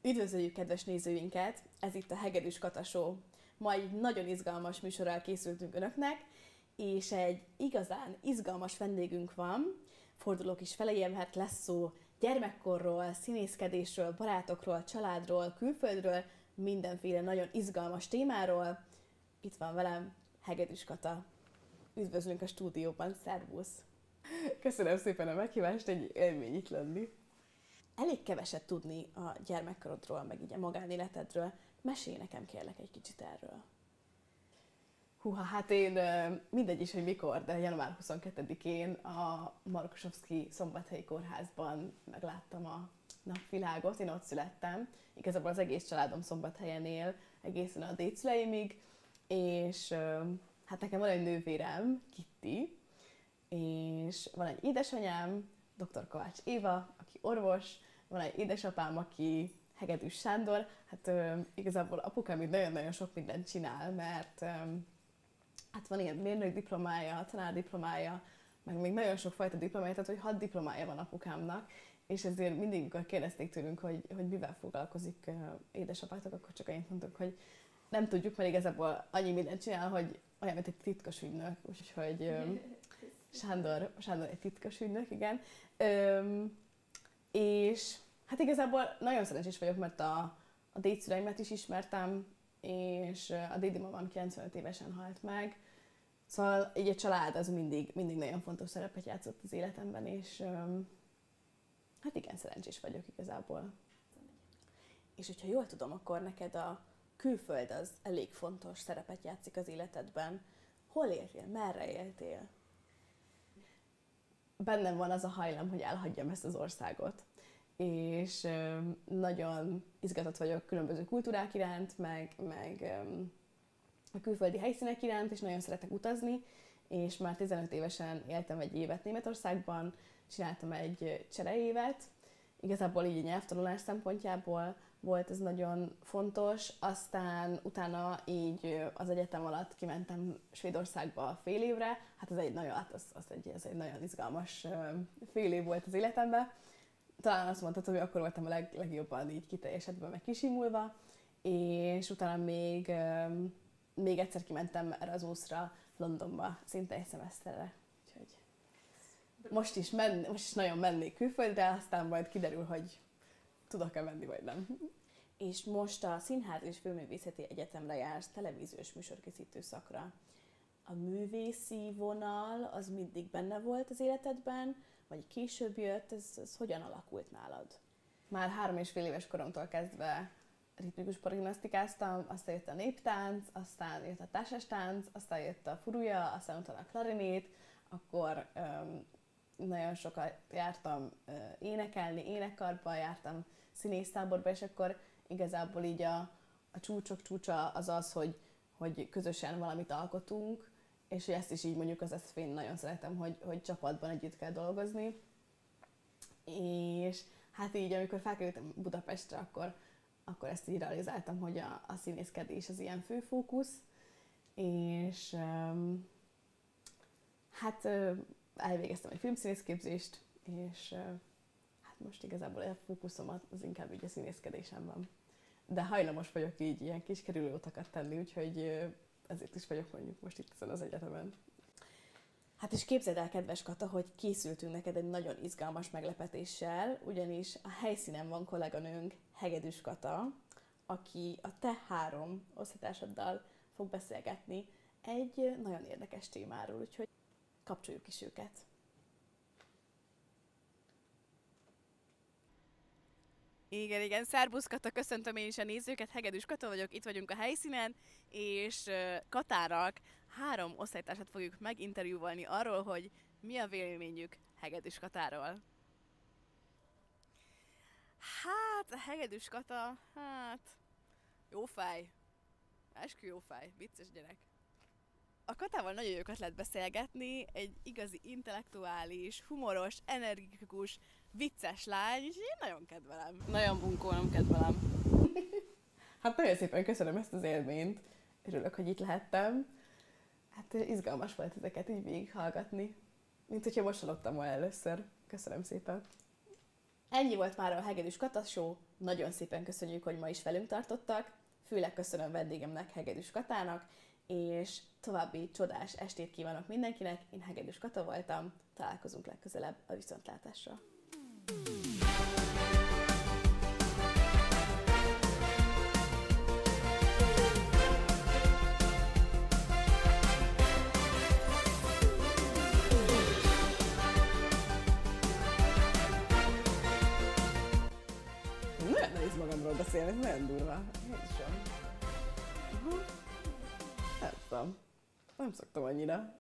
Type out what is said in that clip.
Üdvözöljük kedves nézőinket! Ez itt a Hegedűs Kata Show. Ma egy nagyon izgalmas műsorral készültünk önöknek, és egy igazán izgalmas vendégünk van. Fordulók is felejébe, mert lesz szó gyermekkorról, színészkedésről, barátokról, családról, külföldről, mindenféle nagyon izgalmas témáról. Itt van velem Hegedűs Kata. Üdvözlünk a stúdióban, szervusz! Köszönöm szépen a meghívást, egy élmény itt lenni. Elég keveset tudni a gyermekkorodról, meg így a magánéletedről. Mesélj nekem kérlek egy kicsit erről. Húha, hát én mindegy is, hogy mikor, de január 22-én a Marosovszky Szombathelyi Kórházban megláttam a napvilágot. Én ott születtem. Igazából az egész családom Szombathelyen él, egészen a dédszüleimig, és hát nekem van egy nővérem, Kitti, és van egy édesanyám, dr. Kovács Éva, aki orvos, van egy édesapám, aki Hegedűs Sándor. Hát igazából apukám így nagyon-nagyon sok mindent csinál, mert hát van ilyen mérnök diplomája, tanár diplomája, meg még nagyon sok fajta diplomája, tehát hogy 6 diplomája van apukámnak, és ezért mindig, amikor kérdezték tőlünk, hogy mivel foglalkozik édesapátok, akkor csak annyit mondtuk, hogy nem tudjuk, mert igazából annyi mindent csinál, hogy olyan, mint egy titkos ügynök, úgyhogy Sándor egy titkos ügynök, igen. És hát igazából nagyon szerencsés vagyok, mert a dédszüleimet is ismertem, és a dédimamám 95 évesen halt meg. Szóval így a család az mindig nagyon fontos szerepet játszott az életemben, és hát igen, szerencsés vagyok igazából. És hogyha jól tudom, akkor neked a külföld az elég fontos szerepet játszik az életedben. Hol éltél? Merre éltél? Bennem van az a hajlam, hogy elhagyjam ezt az országot. És nagyon izgatott vagyok különböző kultúrák iránt, meg a külföldi helyszínek iránt, és nagyon szeretek utazni, és már 15 évesen éltem egy évet Németországban, csináltam egy csereévet. Igazából így a nyelvtanulás szempontjából volt ez nagyon fontos, aztán utána így az egyetem alatt kimentem Svédországba fél évre, hát ez egy nagyon izgalmas fél év volt az életemben. Talán azt mondhatom, hogy akkor voltam a legjobban így kiteljesedve, meg kisimulva, és utána még egyszer kimentem Erasmusra Londonba, szinte egy szemeszterre. Úgyhogy most is nagyon mennék külföldre, aztán majd kiderül, hogy tudok-e menni, vagy nem. És most a Színház és Filmművészeti Egyetemre jársz televíziós műsorkészítő szakra. A művészi vonal az mindig benne volt az életedben, vagy később jött, ez hogyan alakult nálad? Már 3,5 éves koromtól kezdve ritmikus paragimnasztikáztam, aztán jött a néptánc, aztán jött a társastánc, aztán jött a furuja, aztán utána a klarinét, akkor nagyon sokat jártam énekelni, énekkarba, jártam színésztáborba, és akkor igazából így a csúcsok csúcsa az az, hogy közösen valamit alkotunk, és hogy ezt is így mondjuk az SZF-én nagyon szeretem, hogy csapatban együtt kell dolgozni. És hát így, amikor felkerültem Budapestre, akkor ezt így realizáltam, hogy a színészkedés az ilyen fő fókusz, és hát elvégeztem egy filmszínészképzést, és hát most igazából a fókuszom az inkább így a színészkedésem van. De hajlamos vagyok így ilyen kis kerülőutakat tenni, úgyhogy ezért is vagyok mondjuk most itt ezen az egyetemen. Hát és képzeld el, kedves Kata, hogy készültünk neked egy nagyon izgalmas meglepetéssel, ugyanis a helyszínen van kolléganőnk, Hegedűs Kata, aki a te 3 osztálytársaddal fog beszélgetni egy nagyon érdekes témáról, úgyhogy kapcsoljuk is őket. Igen, szerbusz Kata, köszöntöm én is a nézőket, Hegedűs Kata vagyok, itt vagyunk a helyszínen, és Katának 3 osztálytársat fogjuk meginterjúvolni arról, hogy mi a véleményük Hegedűs Katáról. Hát, a Hegedűs Kata, jó fej, eskü jó fej, vicces gyerek. A Katával nagyon jókat lehet beszélgetni, egy igazi intellektuális, humoros, energikus, vicces lány, és én nagyon kedvelem. Nagyon bunkó, nem kedvelem. Hát nagyon szépen köszönöm ezt az élményt. Örülök, hogy itt lehettem. Hát izgalmas volt ezeket így végighallgatni. Mint hogyha most hallottam volna először. Köszönöm szépen. Ennyi volt már a Hegedűs Kata Show. Nagyon szépen köszönjük, hogy ma is velünk tartottak. Főleg köszönöm vendégemnek, Hegedűs Katának, és további csodás estét kívánok mindenkinek. Én Hegedűs Kata voltam. Találkozunk legközelebb a viszontlátásra. Nagyon nehéz magamról beszélni, ez nagyon durva. Jézusom. Nem tudom. Nem szoktam annyira.